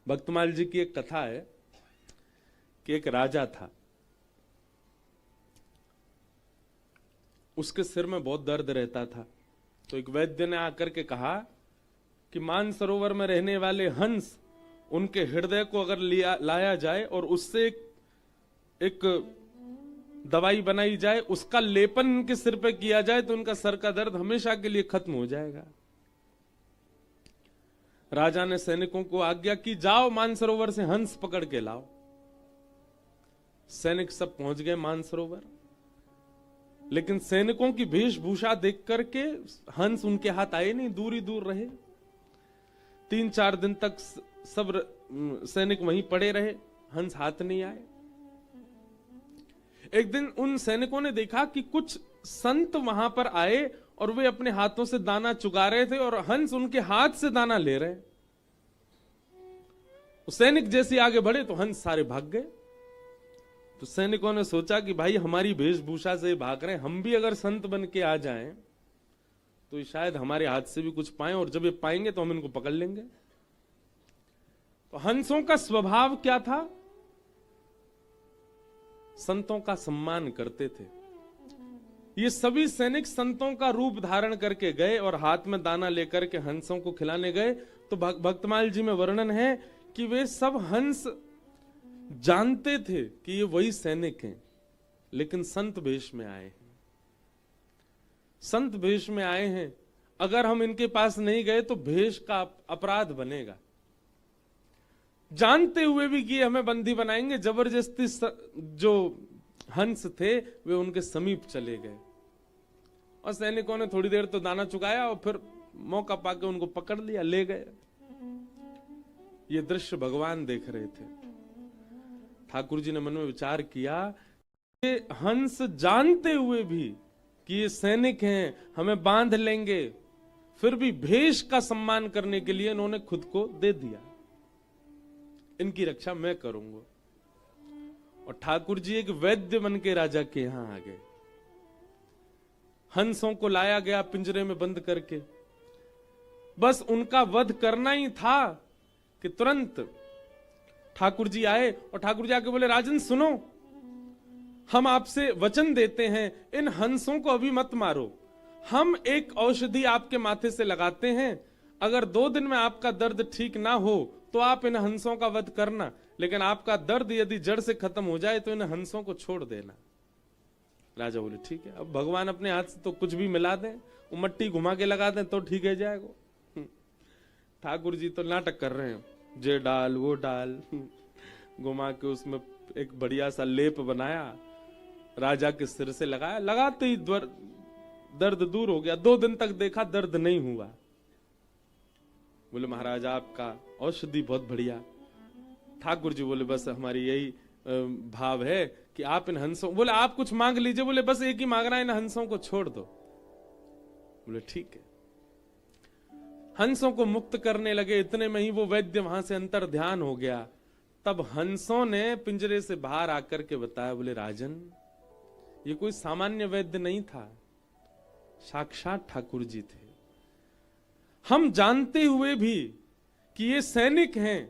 भक्तमाल जी की एक कथा है कि एक राजा था, उसके सिर में बहुत दर्द रहता था। तो एक वैद्य ने आकर के कहा कि मानसरोवर में रहने वाले हंस, उनके हृदय को अगर लाया जाए और उससे एक दवाई बनाई जाए, उसका लेपन उनके सिर पे किया जाए तो उनका सर का दर्द हमेशा के लिए खत्म हो जाएगा। राजा ने सैनिकों को आज्ञा की, जाओ मानसरोवर से हंस पकड़ के लाओ। सैनिक सब पहुंच गए मानसरोवर, लेकिन सैनिकों की वेशभूषा देख करके हंस उनके हाथ आए नहीं, दूर ही दूर रहे। 3-4 दिन तक सब सैनिक वहीं पड़े रहे, हंस हाथ नहीं आए। एक दिन उन सैनिकों ने देखा कि कुछ संत वहां पर आए और वे अपने हाथों से दाना चुगा रहे थे और हंस उनके हाथ से दाना ले रहे। सैनिक जैसे आगे बढ़े तो हंस सारे भाग गए। तो सैनिकों ने सोचा कि भाई हमारी वेशभूषा से भाग रहे हैं, हम भी अगर संत बन के आ जाएं तो शायद हमारे हाथ से भी कुछ पाएं, और जब ये पाएंगे तो हम इनको पकड़ लेंगे। तो हंसों का स्वभाव क्या था? संतों का सम्मान करते थे। ये सभी सैनिक संतों का रूप धारण करके गए और हाथ में दाना लेकर के हंसों को खिलाने गए। तो भक्तमाल जी में वर्णन है कि वे सब हंस जानते थे कि ये वही सैनिक हैं, लेकिन संत वेश में आए हैं। संत वेश में आए हैं, अगर हम इनके पास नहीं गए तो भेष का अपराध बनेगा। जानते हुए भी कि हमें बंदी बनाएंगे, जबरदस्ती जो हंस थे वे उनके समीप चले गए और सैनिकों ने थोड़ी देर तो दाना चुकाया और फिर मौका पाके उनको पकड़ लिया, ले गए। ये दृश्य भगवान देख रहे थे। ठाकुर जी ने मन में विचार किया कि हंस जानते हुए भी कि ये सैनिक हैं, हमें बांध लेंगे, फिर भी भेष का सम्मान करने के लिए इन्होंने खुद को दे दिया। इनकी रक्षा मैं करूंगा। और ठाकुर जी एक वैद्य बन के राजा के यहां आ गए। हंसों को लाया गया पिंजरे में बंद करके, बस उनका वध करना ही था कि तुरंत ठाकुर जी आए और ठाकुर जी आके बोले, राजन सुनो, हम आपसे वचन देते हैं, इन हंसों को अभी मत मारो। हम एक औषधि आपके माथे से लगाते हैं, अगर 2 दिन में आपका दर्द ठीक ना हो तो आप इन हंसों का वध करना, लेकिन आपका दर्द यदि जड़ से खत्म हो जाए तो इन हंसों को छोड़ देना। राजा बोले ठीक है। अब भगवान अपने हाथ से तो कुछ भी मिला दें, वो मट्टी घुमा के लगा दें तो ठीक है जाएगा। ठाकुर जी तो नाटक कर रहे हैं, जे डाल वो डाल, घुमा के उसमें एक बढ़िया सा लेप बनाया, राजा के सिर से लगाया, लगाते ही दर्द दूर हो गया। 2 दिन तक देखा दर्द नहीं हुआ। बोले महाराज आपका औषधि बहुत बढ़िया। ठाकुर जी बोले बस हमारी यही भाव है कि आप इन हंसों, बोले आप कुछ मांग लीजिए, बोले बस एक ही मांग रहा है, इन हंसों को छोड़ दो। बोले ठीक है। हंसों को मुक्त करने लगे, इतने में ही वो वैद्य वहां से अंतर ध्यान हो गया। तब हंसों ने पिंजरे से बाहर आकर के बताया, बोले राजन ये कोई सामान्य वैद्य नहीं था, साक्षात ठाकुर जी थे। हम जानते हुए भी कि ये सैनिक हैं,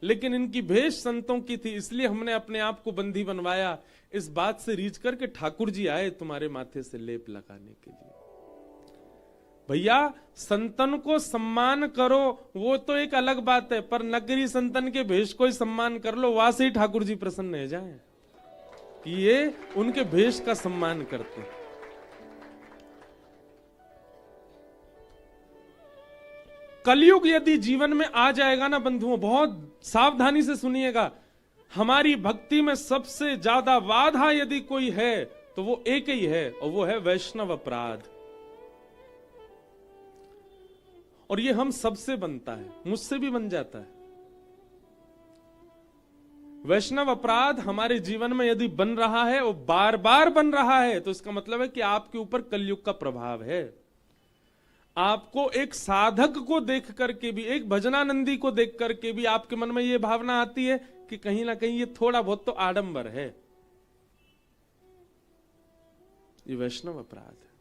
लेकिन इनकी भेष संतों की थी, इसलिए हमने अपने आप को बंदी बनवाया। इस बात से रीझ करके ठाकुर जी आए तुम्हारे माथे से लेप लगाने के लिए। भैया संतन को सम्मान करो, वो तो एक अलग बात है, पर नगरी संतन के भेष को ही सम्मान कर लो, वहां से ही ठाकुर जी प्रसन्न हो जाए कि ये उनके भेष का सम्मान करते हैं। कलयुग यदि जीवन में आ जाएगा ना बंधुओं, बहुत सावधानी से सुनिएगा, हमारी भक्ति में सबसे ज्यादा बाधा यदि कोई है तो वो एक ही है, और वो है वैष्णव अपराध। और ये हम सबसे बनता है, मुझसे भी बन जाता है। वैष्णव अपराध हमारे जीवन में यदि बन रहा है और बार बार बन रहा है, तो इसका मतलब है कि आपके ऊपर कलयुग का प्रभाव है। आपको एक साधक को देख करके भी, एक भजनानंदी को देख करके भी आपके मन में यह भावना आती है कि कहीं ना कहीं ये थोड़ा बहुत तो आडंबर है। ये वैष्णव अपराध है,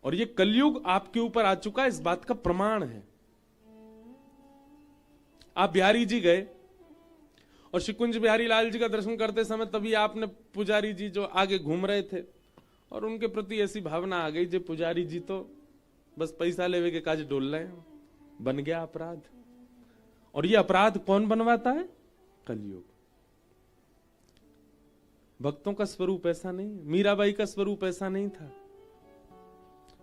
और ये कलयुग आपके ऊपर आ चुका है, इस बात का प्रमाण है। आप बिहारी जी गए और शिकुंज बिहारी लाल जी का दर्शन करते समय तभी आपने पुजारी जी जो आगे घूम रहे थे और उनके प्रति ऐसी भावना आ गई, जो पुजारी जी तो बस पैसा लेवे के काज डोल रहे हैं, बन गया अपराध। और ये अपराध कौन बनवाता है? कलयुग। भक्तों का स्वरूप ऐसा नहीं है, मीराबाई का स्वरूप ऐसा नहीं था।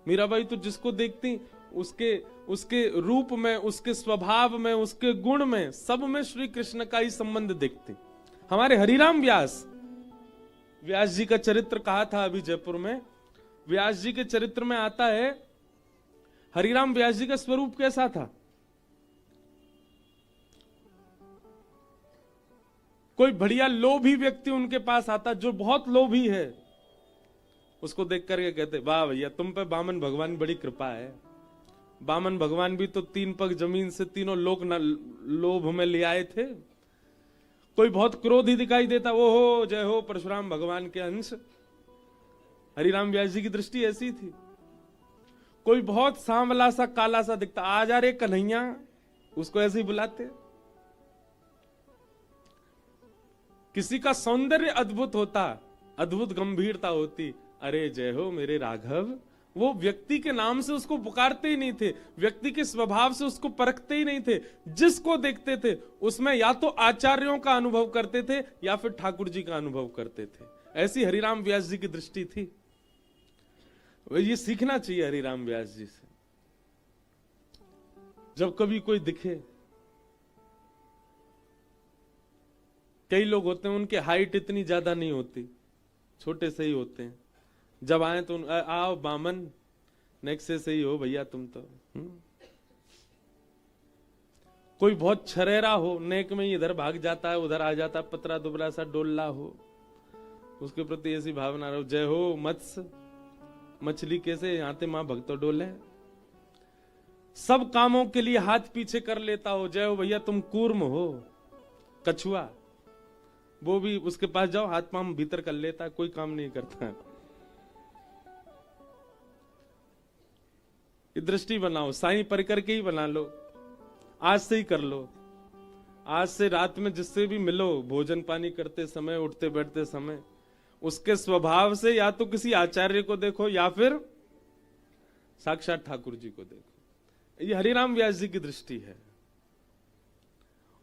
मीराबाई तो जिसको देखती उसके रूप में, उसके स्वभाव में, उसके गुण में, सब में श्री कृष्ण का ही संबंध देखती। हमारे हरिराम व्यास जी का चरित्र कहा था अभी जयपुर में, व्यास जी के चरित्र में आता है हरिराम व्यास जी का स्वरूप कैसा था। कोई बढ़िया लोभी व्यक्ति उनके पास आता, जो बहुत लोभी है, उसको देख करके कहते, वाह भैया तुम पे बामन भगवान बड़ी कृपा है। बामन भगवान भी तो 3 पग जमीन से तीनों लोग लोभ में ले आए थे। कोई बहुत क्रोधी दिखाई देता, वो हो जय हो परशुराम भगवान के अंश। हरिराम व्यास जी की दृष्टि ऐसी थी। कोई बहुत सांवला सा काला सा दिखता, आ जा रे कन्हैया, उसको ऐसे ही बुलाते। किसी का सौंदर्य अद्भुत होता, अद्भुत गंभीरता होती, अरे जय हो मेरे राघव, वो व्यक्ति के नाम से उसको पुकारते ही नहीं थे, व्यक्ति के स्वभाव से उसको परखते ही नहीं थे। जिसको देखते थे उसमें या तो आचार्यों का अनुभव करते थे या फिर ठाकुर जी का अनुभव करते थे। ऐसी हरिराम व्यास जी की दृष्टि थी। ये सीखना चाहिए हरिराम व्यास जी से। जब कभी कोई दिखे, कई लोग होते हैं उनके हाइट इतनी ज्यादा नहीं होती, छोटे से ही होते हैं, जब आए तो आओ बामन, नेक्स्ट से ही हो भैया तुम तो। कोई बहुत छरेरा हो, नेक में ही इधर भाग जाता है उधर आ जाता है, पतरा दुबला सा डोल्ला हो, उसके प्रति ऐसी भावना रहो, जय हो मत्स्य, मछली कैसे यहाँ मां भक्तो डोले। सब कामों के लिए हाथ पीछे कर लेता हो, जय हो भैया तुम कूर्म हो, कछुआ, वो भी उसके पास जाओ हाथ पांव भीतर कर लेता है, कोई काम नहीं करता है। दृष्टि बनाओ, साईं परिकर के ही बना लो, आज से ही कर लो। आज से रात में जिससे भी मिलो, भोजन पानी करते समय, उठते बैठते समय, उसके स्वभाव से या तो किसी आचार्य को देखो या फिर साक्षात ठाकुर जी को देखो। ये हरिराम व्यास जी की दृष्टि है।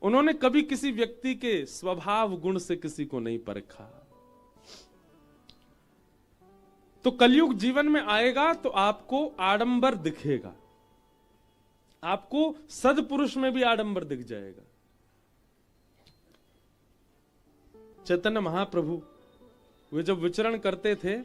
उन्होंने कभी किसी व्यक्ति के स्वभाव गुण से किसी को नहीं परखा। तो कलयुग जीवन में आएगा तो आपको आडंबर दिखेगा, आपको सदपुरुष में भी आडंबर दिख जाएगा। चैतन्य महाप्रभु वे जब विचरण करते थे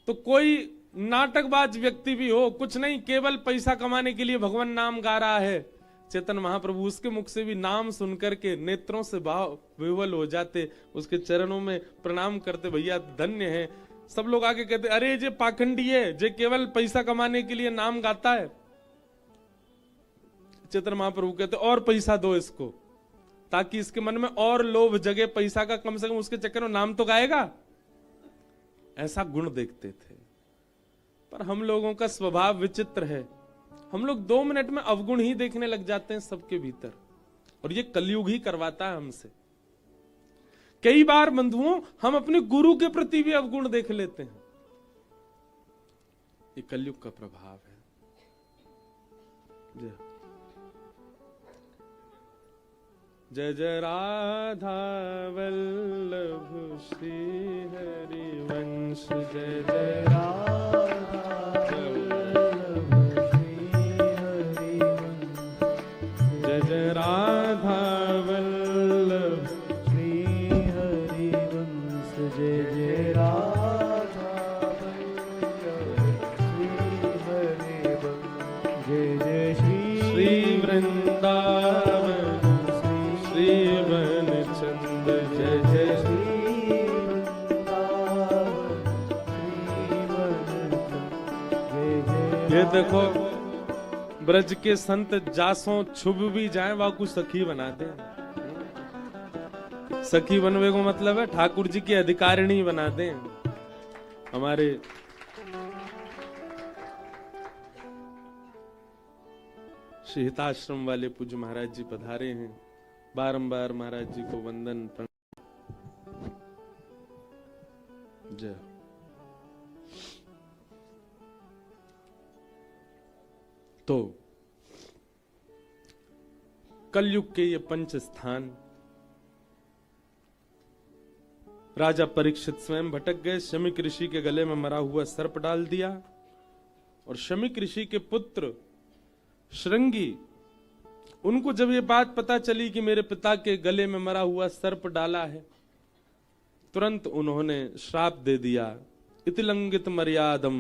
तो कोई नाटकबाज व्यक्ति भी हो, कुछ नहीं, केवल पैसा कमाने के लिए भगवान नाम गा रहा है, चैतन्य महाप्रभु उसके मुख से भी नाम सुनकर के नेत्रों से भाव विवल हो जाते, उसके चरणों में प्रणाम करते, भैया धन्य है। सब लोग आके कहते, अरे जे पाखंडी है, जे केवल पैसा कमाने के लिए नाम गाता है। चैतन्य महाप्रभु कहते, और पैसा दो इसको, ताकि इसके मन में और लोभ जगे पैसा का, कम से कम उसके चक्कर में नाम तो गाएगा। ऐसा गुण देखते थे। पर हम लोगों का स्वभाव विचित्र है, हम लोग 2 मिनट में अवगुण ही देखने लग जाते हैं सबके भीतर, और ये कलयुग ही करवाता है हमसे। कई बार बंधुओं हम अपने गुरु के प्रति भी अवगुण देख लेते हैं। ये कलयुग का प्रभाव है। जय जय राधा वल्लभ श्री हरिवंश, जय जय राधा वल्लभ श्री हरिवंश, जय जय राधा वल्लभ श्री हरिवंश, जय जय राधा वल्लभ श्री हरिवंश, जय जय श्री वृंदावन चंद, जय जय श्री ये देखो ब्रज के संत जासों छुप भी जाए वह कुछ सखी बना दे। सखी बनवे को मतलब है ठाकुर जी की अधिकारिणी बना दे। हमारे श्री हिताश्रम वाले पूज्य महाराज जी पधारे हैं। बारंबार महाराज जी को वंदन प्रणाम। जय। तो कलयुग के ये पंच स्थान राजा परीक्षित स्वयं भटक गए, शमिक ऋषि के गले में मरा हुआ सर्प डाल दिया और शमिक ऋषि के पुत्र श्रृंगी, उनको जब ये बात पता चली कि मेरे पिता के गले में मरा हुआ सर्प डाला है, तुरंत उन्होंने श्राप दे दिया। इति लंघित मर्यादम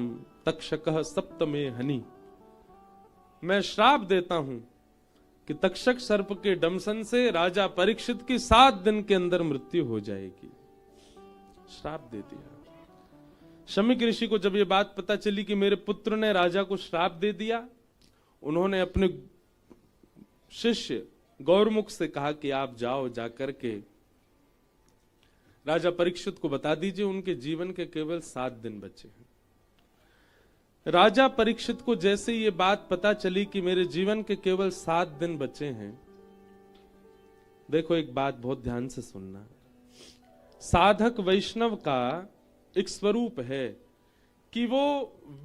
तक्षकः सप्तमे हनि। मैं श्राप देता हूं कि तक्षक सर्प के डंसन से राजा परीक्षित की 7 दिन के अंदर मृत्यु हो जाएगी। श्राप दे दिया। शमिक ऋषि को जब ये बात पता चली कि मेरे पुत्र ने राजा को श्राप दे दिया, उन्होंने अपने शिष्य गौरमुख से कहा कि आप जाओ, जाकर के राजा परीक्षित को बता दीजिए उनके जीवन के केवल 7 दिन बचे हैं। राजा परीक्षित को जैसे ये बात पता चली कि मेरे जीवन के केवल 7 दिन बचे हैं, देखो एक बात बहुत ध्यान से सुनना। साधक वैष्णव का एक स्वरूप है कि वो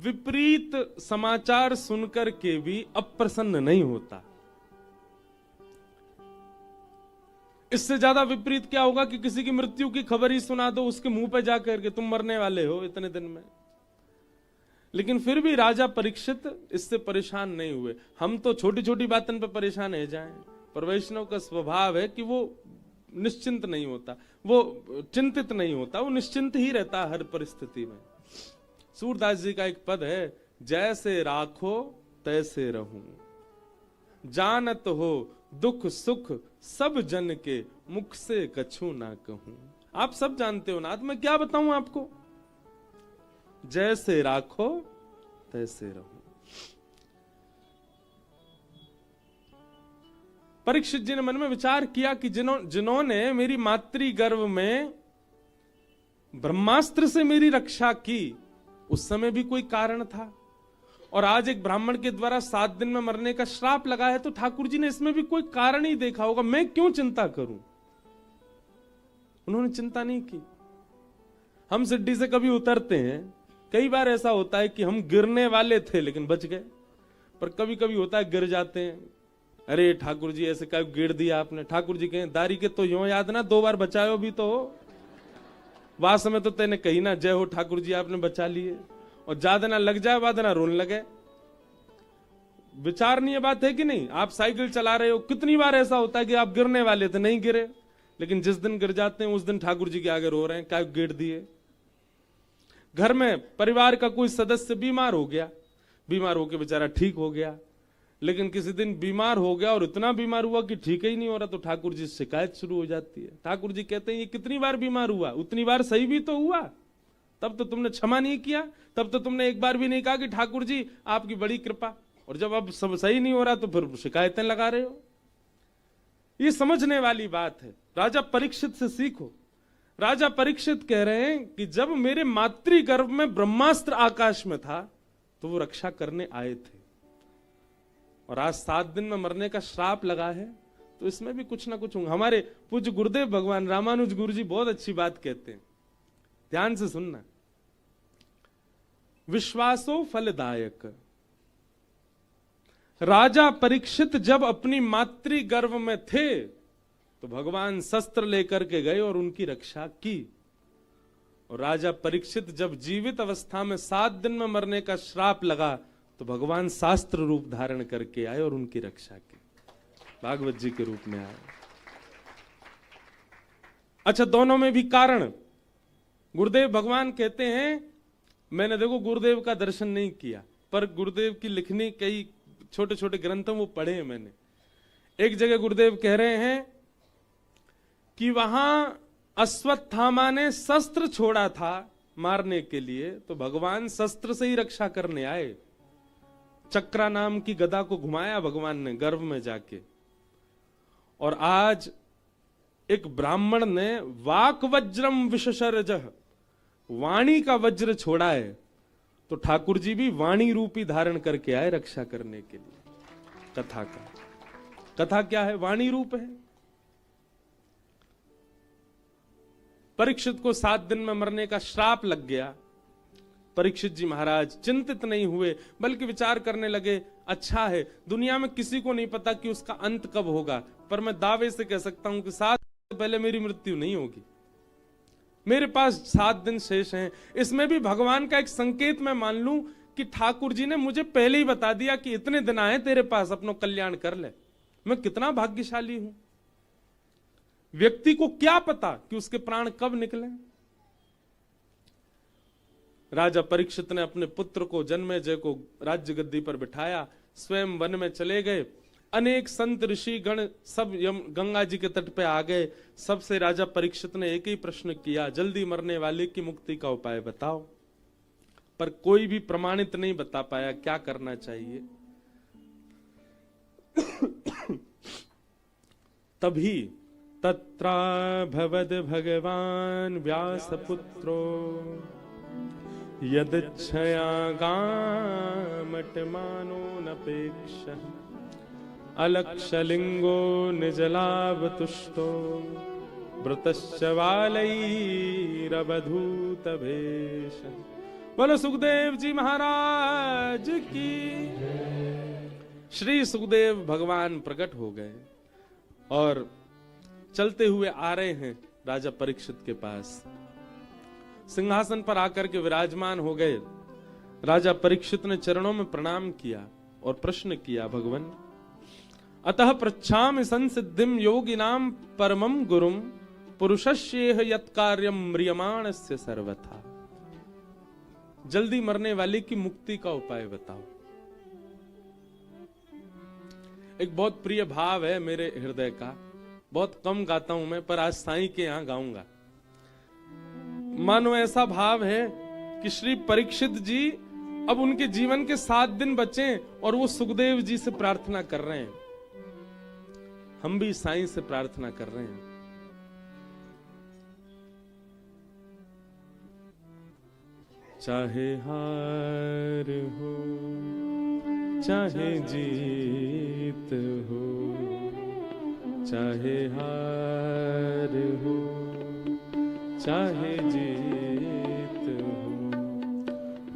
विपरीत समाचार सुनकर के भी अप्रसन्न नहीं होता। इससे ज्यादा विपरीत क्या होगा कि किसी की मृत्यु की खबर ही सुना दो उसके मुंह पे जाकर के, तुम मरने वाले हो इतने दिन में। लेकिन फिर भी राजा परीक्षित इससे परेशान नहीं हुए। हम तो छोटी छोटी बातों पे परेशान हो जाएं, पर वैष्णव का स्वभाव है कि वो निश्चिंत नहीं होता, वो चिंतित नहीं होता, वो निश्चिंत ही रहता हर परिस्थिति में। सूरदास जी का एक पद है, जैसे राखो तैसे रहूं, जानत हो दुख सुख सब जन के, मुख से कछु ना कहूं। आप सब जानते हो ना, आज मैं क्या बताऊं आपको। जैसे राखो तैसे रहूं। परीक्षित जी ने मन में विचार किया कि जिन्होंने मेरी मातृ गर्भ में ब्रह्मास्त्र से मेरी रक्षा की, उस समय भी कोई कारण था, और आज एक ब्राह्मण के द्वारा 7 दिन में मरने का श्राप लगा है, तो ठाकुर जी ने इसमें भी कोई कारण ही देखा होगा, मैं क्यों चिंता करूं। उन्होंने चिंता नहीं की। हम सिड्डी से कभी उतरते हैं, कई बार ऐसा होता है कि हम गिरने वाले थे लेकिन बच गए, पर कभी कभी होता है गिर जाते हैं। अरे ठाकुर जी ऐसे क्या गिर दिया आपने। ठाकुर जी कहें दारी के तो यूं याद ना, 2 बार बचायो भी तो हो। वास में तो तेने कही ना, जय हो ठाकुर जी आपने बचा लिए। और ज्यादा ना लग जाए, बाद ना रोने लगे। विचारणीय बात है कि नहीं। आप साइकिल चला रहे हो, कितनी बार ऐसा होता है कि आप गिरने वाले थे, नहीं गिरे, लेकिन जिस दिन गिर जाते हैं उस दिन ठाकुर जी के आगे रो रहे हैं, क्या गिर दिए। घर में परिवार का कोई सदस्य बीमार हो गया, बीमार होकर बेचारा ठीक हो गया, लेकिन किसी दिन बीमार हो गया और इतना बीमार हुआ कि ठीक ही नहीं हो रहा, तो ठाकुर जी से शिकायत शुरू हो जाती है। ठाकुर जी कहते हैं ये कितनी बार बीमार हुआ, उतनी बार सही भी तो हुआ, तब तो तुमने क्षमा नहीं किया, तब तो तुमने एक बार भी नहीं कहा कि ठाकुर जी आपकी बड़ी कृपा, और जब अब सब सही नहीं हो रहा तो फिर शिकायतें लगा रहे हो। ये समझने वाली बात है, राजा परीक्षित से सीखो। राजा परीक्षित कह रहे हैं कि जब मेरे मातृ गर्भ में ब्रह्मास्त्र आकाश में था तो वो रक्षा करने आए थे, और आज 7 दिन में मरने का श्राप लगा है, तो इसमें भी कुछ ना कुछ होगा। हमारे पूज्य गुरुदेव भगवान रामानुज गुरु जी बहुत अच्छी बात कहते हैं, ध्यान से सुनना। विश्वासो फलदायक। राजा परीक्षित जब अपनी मातृ गर्भ में थे तो भगवान शस्त्र लेकर के गए और उनकी रक्षा की, और राजा परीक्षित जब जीवित अवस्था में 7 दिन में मरने का श्राप लगा तो भगवान शास्त्र रूप धारण करके आए और उनकी रक्षा की, भागवत जी के रूप में आए। अच्छा, दोनों में भी कारण। गुरुदेव भगवान कहते हैं, मैंने देखो गुरुदेव का दर्शन नहीं किया, पर गुरुदेव की लिखनी कई छोटे छोटे ग्रंथों वो पढ़े हैं मैंने। एक जगह गुरुदेव कह रहे हैं कि वहां अश्वत्थामा ने शस्त्र छोड़ा था मारने के लिए, तो भगवान शस्त्र से ही रक्षा करने आए। चक्रा नाम की गदा को घुमाया भगवान ने गर्भ में जाके, और आज एक ब्राह्मण ने वाक वज्रम विशशरजह, वाणी का वज्र छोड़ा है, तो ठाकुर जी भी वाणी रूपी धारण करके आए रक्षा करने के लिए। कथा का। कथा क्या है? वाणी रूप है। परीक्षित को 7 दिन में मरने का श्राप लग गया। परीक्षित जी महाराज चिंतित नहीं हुए, बल्कि विचार करने लगे, अच्छा है, दुनिया में किसी को नहीं पता कि उसका अंत कब होगा, पर मैं दावे से कह सकता हूं कि 7 दिन से पहले मेरी मृत्यु नहीं होगी। मेरे पास 7 दिन शेष हैं। इसमें भी भगवान का एक संकेत मैं मान लूं कि ठाकुर जी ने मुझे पहले ही बता दिया कि इतने दिन आए तेरे पास, अपना कल्याण कर ले। मैं कितना भाग्यशाली हूं। व्यक्ति को क्या पता कि उसके प्राण कब निकले। राजा परीक्षित ने अपने पुत्र को, जन्मेजय को राज्य गद्दी पर बिठाया, स्वयं वन में चले गए। अनेक संत ऋषि गण सब गंगा जी के तट पे आ गए। सबसे राजा परीक्षित ने एक ही प्रश्न किया, जल्दी मरने वाले की मुक्ति का उपाय बताओ। पर कोई भी प्रमाणित नहीं बता पाया क्या करना चाहिए। तभी तत्राभवद भगवान व्यासपुत्रो यदच्छया गामटमानो नपेक्षः अलक्षलिंगो निजलाभतुष्टो वृतश्च बालैरवधूतवेश। बोलो सुखदेव जी महाराज की। श्री सुखदेव भगवान प्रकट हो गए और चलते हुए आ रहे हैं राजा परीक्षित के पास। सिंहासन पर आकर के विराजमान हो गए। राजा परीक्षित ने चरणों में प्रणाम किया और प्रश्न किया, भगवान अतः पृच्छामि संसिद्धिम योगिनाम परमं गुरुम पुरुषस्येह यत्कार्यम म्रियमाणस्य सर्वथा। जल्दी मरने वाले की मुक्ति का उपाय बताओ। एक बहुत प्रिय भाव है मेरे हृदय का, बहुत कम गाता हूं मैं, पर आज साईं के यहां गाऊंगा। मानो ऐसा भाव है कि श्री परीक्षित जी अब उनके जीवन के 7 दिन बचे और वो सुखदेव जी से प्रार्थना कर रहे हैं। हम भी साईं से प्रार्थना कर रहे हैं। चाहे हार हो चाहे जीत हो, चाहे हार हो चाहे जीत हो,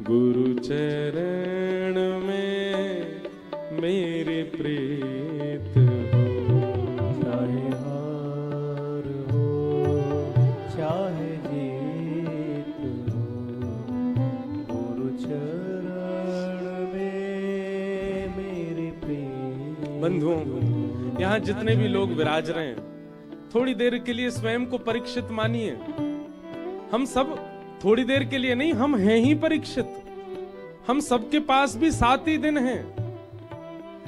गुरु चरण में मेरी प्रीत हो। चाहे हार हो चाहे जीत हो, गुरु चरण में मेरी प्रीत। बंधुओं, यहाँ जितने भी लोग विराज रहे हैं, थोड़ी देर के लिए स्वयं को परीक्षित मानिए। हम सब थोड़ी देर के लिए नहीं, हम हैं ही परीक्षित। हम सबके पास भी 7 ही दिन हैं।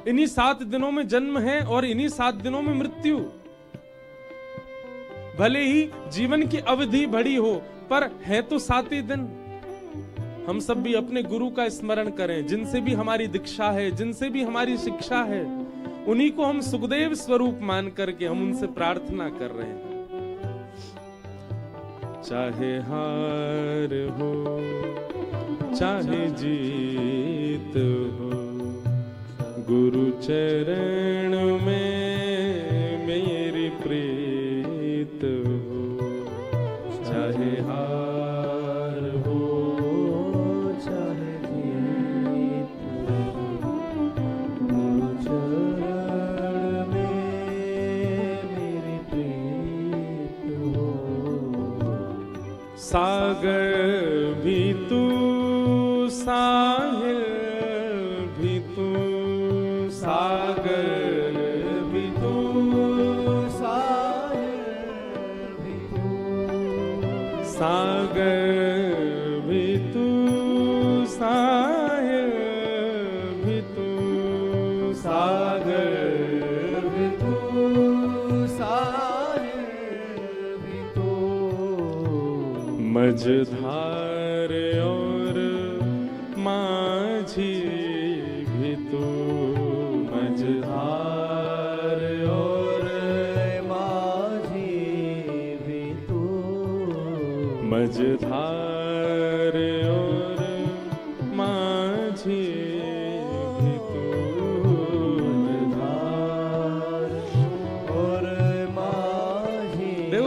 इन्हीं 7 दिनों में जन्म है और इन्हीं 7 दिनों में मृत्यु। भले ही जीवन की अवधि बड़ी हो, पर है तो 7 ही दिन। हम सब भी अपने गुरु का स्मरण करें, जिनसे भी हमारी दीक्षा है, जिनसे भी हमारी शिक्षा है, उन्हीं को हम सुखदेव स्वरूप मान करके हम उनसे प्रार्थना कर रहे हैं। चाहे हार हो चाहे जीत हो, गुरु चरण में मेरी प्रीत हो। चाहे हार हो चाहे जीत हो, गुरु चरण में मेरी प्रीत हो। सागर भी तू साहिल भी तू, सागर भी तू साहिल भी तू, सागर भी तू साहिल भी तू, सागर भी तू साहिल भी तू, मझधार और माझी भी तू, मझधार और माझी भी तू, मझधार और माझी भी तू,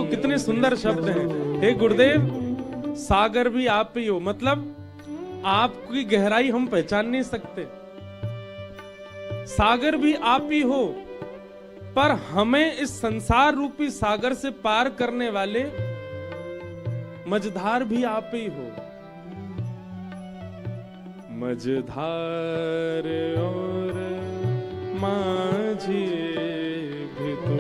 कितने सुंदर शब्द हैं। हे गुरुदेव, सागर भी आप ही हो, मतलब आपकी गहराई हम पहचान नहीं सकते। सागर भी आप ही हो, पर हमें इस संसार रूपी सागर से पार करने वाले मझधार भी आप ही हो। मझधार और माझी भी तू,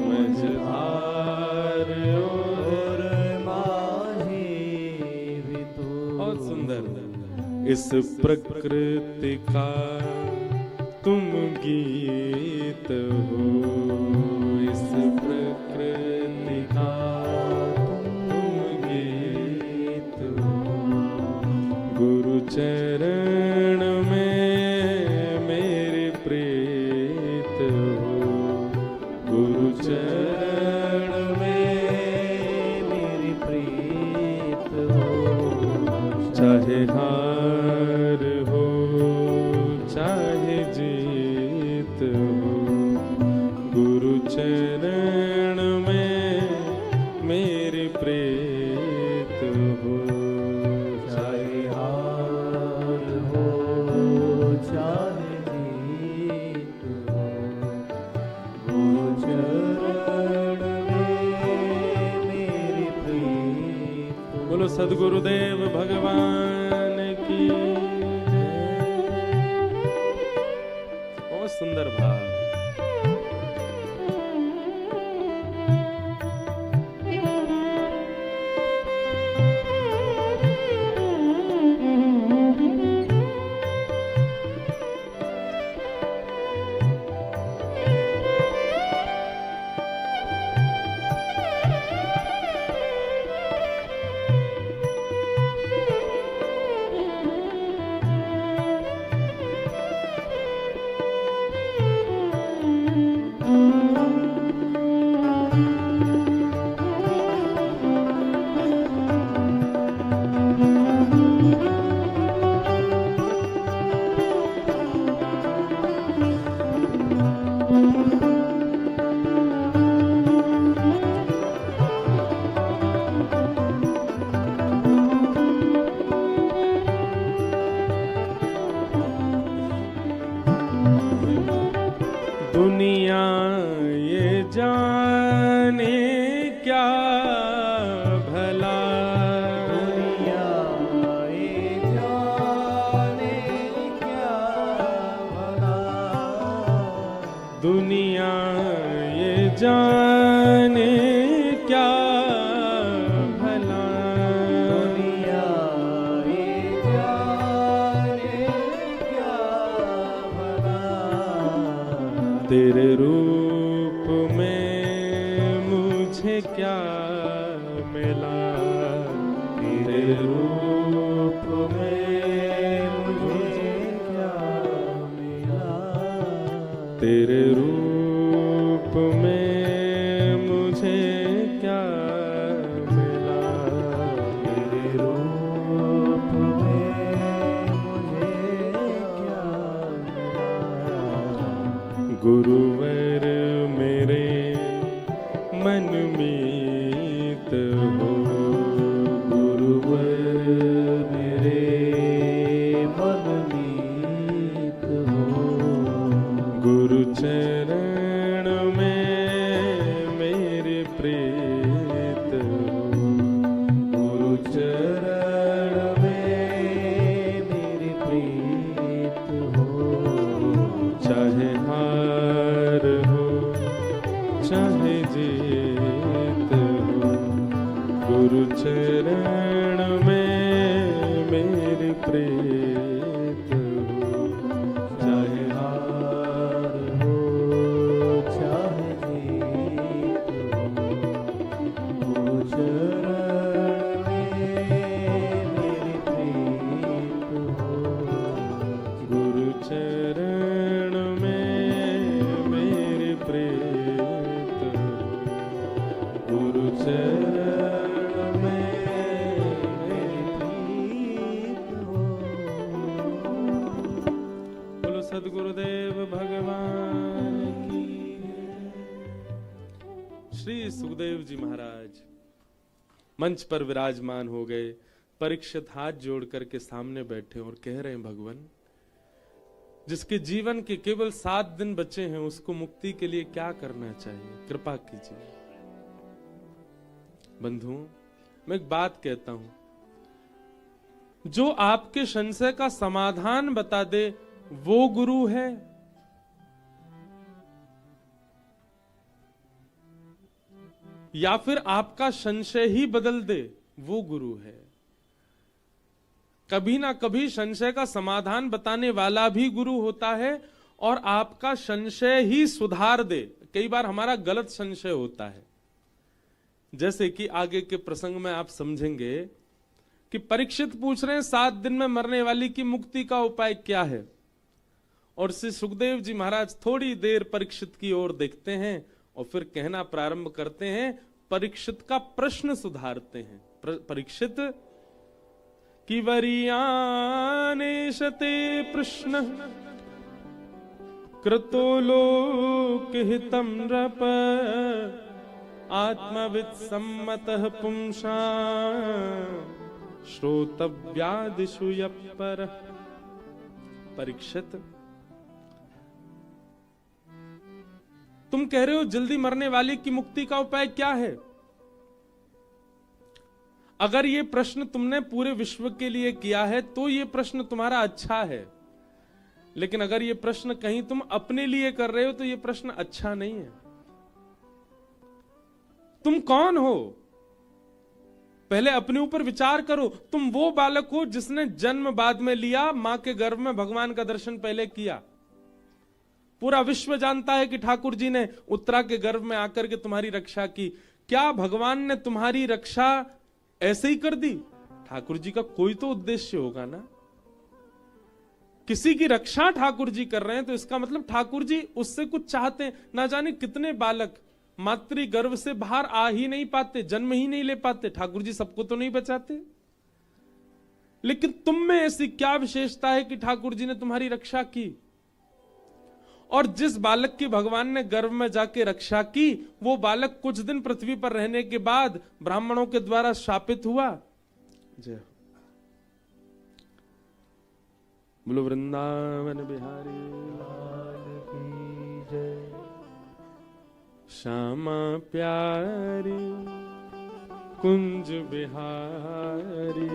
मझधार और माझी भी तू। बहुत सुंदर। इस प्रकृति का तुम गीत हो, इस प्रकृति का तुम गीत हो। गुरु चरण में मेरे प्रीत हो, गुरु चरण में मेरी प्रीत हो। चाहे हार हो चाहे जीत हो, गुरु चरण में मेरी प्रीत हो। चाहे हार हो चाहे जीत हो, गुरु चरण में मेरी प्रीत हो। बोलो सद्गुरुदेव भगवान की जय। बहुत सुंदर भाव। दुनिया ये जाने क्या भला, दुनिया ये जाने क्या भला, दुनिया ये जाने क्या भला, दुनिया ये जाने क्या भला। तेरे रूप में मुझे क्या मिला, तेरे रूप में मुझे क्या मिला, तेरे रूप में मुझे क्या मिला, तेरे रूप में मुझे क्या मिला। गुरुवर मेरे मन मीत हो, गुरुवर मेरे मन मीत हो, गुरु चरण में मेरे प्रीत हो, गुरु चरण में मेरी प्रीत हो। चाहे हार हो चाहे जीत हो, श्री सुखदेव जी महाराज मंच पर विराजमान हो गए। परीक्षित हाथ जोड़ करके सामने बैठे और कह रहे हैं, भगवान, जिसके जीवन के केवल 7 दिन बचे हैं उसको मुक्ति के लिए क्या करना चाहिए, कृपा कीजिए। बंधुओं, मैं एक बात कहता हूं, जो आपके संशय का समाधान बता दे वो गुरु है, या फिर आपका संशय ही बदल दे वो गुरु है। कभी ना कभी संशय का समाधान बताने वाला भी गुरु होता है और आपका संशय ही सुधार दे। कई बार हमारा गलत संशय होता है, जैसे कि आगे के प्रसंग में आप समझेंगे कि परीक्षित पूछ रहे हैं 7 दिन में मरने वाली की मुक्ति का उपाय क्या है, और श्री सुखदेव जी महाराज थोड़ी देर परीक्षित की ओर देखते हैं और फिर कहना प्रारंभ करते हैं, परीक्षित का प्रश्न सुधारते हैं। परीक्षित कि वरीयानेशते प्रश्न कृतो लोकहितं नृप आत्मवित् सम्मतः पुंसा श्रोतव्यादिषु यपर। परीक्षित, तुम कह रहे हो जल्दी मरने वाले की मुक्ति का उपाय क्या है। अगर ये प्रश्न तुमने पूरे विश्व के लिए किया है तो ये प्रश्न तुम्हारा अच्छा है, लेकिन अगर ये प्रश्न कहीं तुम अपने लिए कर रहे हो तो ये प्रश्न अच्छा नहीं है। तुम कौन हो, पहले अपने ऊपर विचार करो। तुम वो बालक हो जिसने जन्म बाद में लिया, मां के गर्भ में भगवान का दर्शन पहले किया। पूरा विश्व जानता है कि ठाकुर जी ने उत्तरा के गर्भ में आकर के तुम्हारी रक्षा की। क्या भगवान ने तुम्हारी रक्षा ऐसे ही कर दी? ठाकुर जी का कोई तो उद्देश्य होगा ना। किसी की रक्षा ठाकुर जी कर रहे हैं तो इसका मतलब ठाकुर जी उससे कुछ चाहते हैं। ना जाने कितने बालक मातृ गर्भ से बाहर आ ही नहीं पाते, जन्म ही नहीं ले पाते। ठाकुर जी सबको तो नहीं बचाते, लेकिन तुम में ऐसी क्या विशेषता है कि ठाकुर जी ने तुम्हारी रक्षा की। और जिस बालक की भगवान ने गर्भ में जाके रक्षा की, वो बालक कुछ दिन पृथ्वी पर रहने के बाद ब्राह्मणों के द्वारा शापित हुआ। जय बोलो वृंदावन बिहारी लाल की जय। श्यामा प्यारी कुंज बिहारी,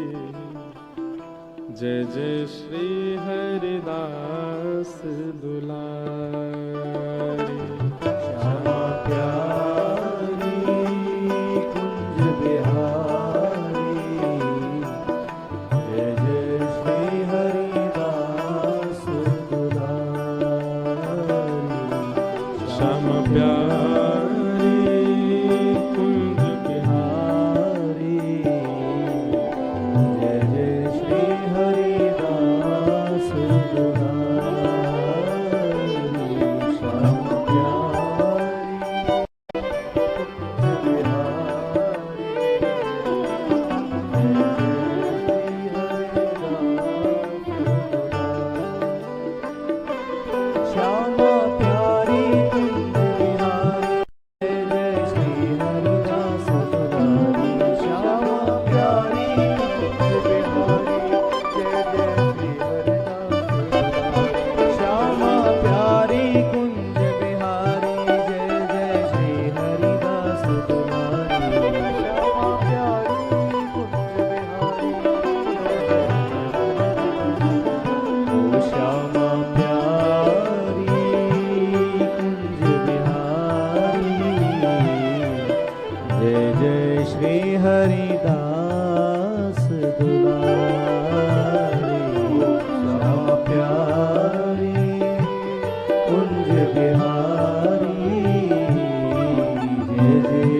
जय जय श्री हरिदास दुलारी। श्यामा प्यारी कुंज बिहारी, जय जय श्री हरिदास दुलारी। श्यामा प्यारी कुंज बिहारी, जय जय श्री हरिदास दुलारी। श्यामा प्यारी कुंज बिहारी, जय जय श्री हरिदास दुलारी। श्यामा प्यारी कुंज बिहारी, जय जय श्री हरिदास दुलारी। श्यामा प्यारी कुंज बिहारी, जय जय श्री हरिदास दुलारी। श्यामा प्यारी कुंज बिहारी, ओ श्यामा प्यारी कुंज बिहारी, जय जय श्री हरिदास दुलारी। श्यामा प्यारी कुंज बिहारी, जय जय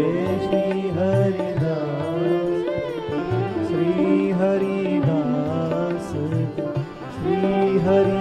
श्री हरिदास श्री हरिदास श्री हरि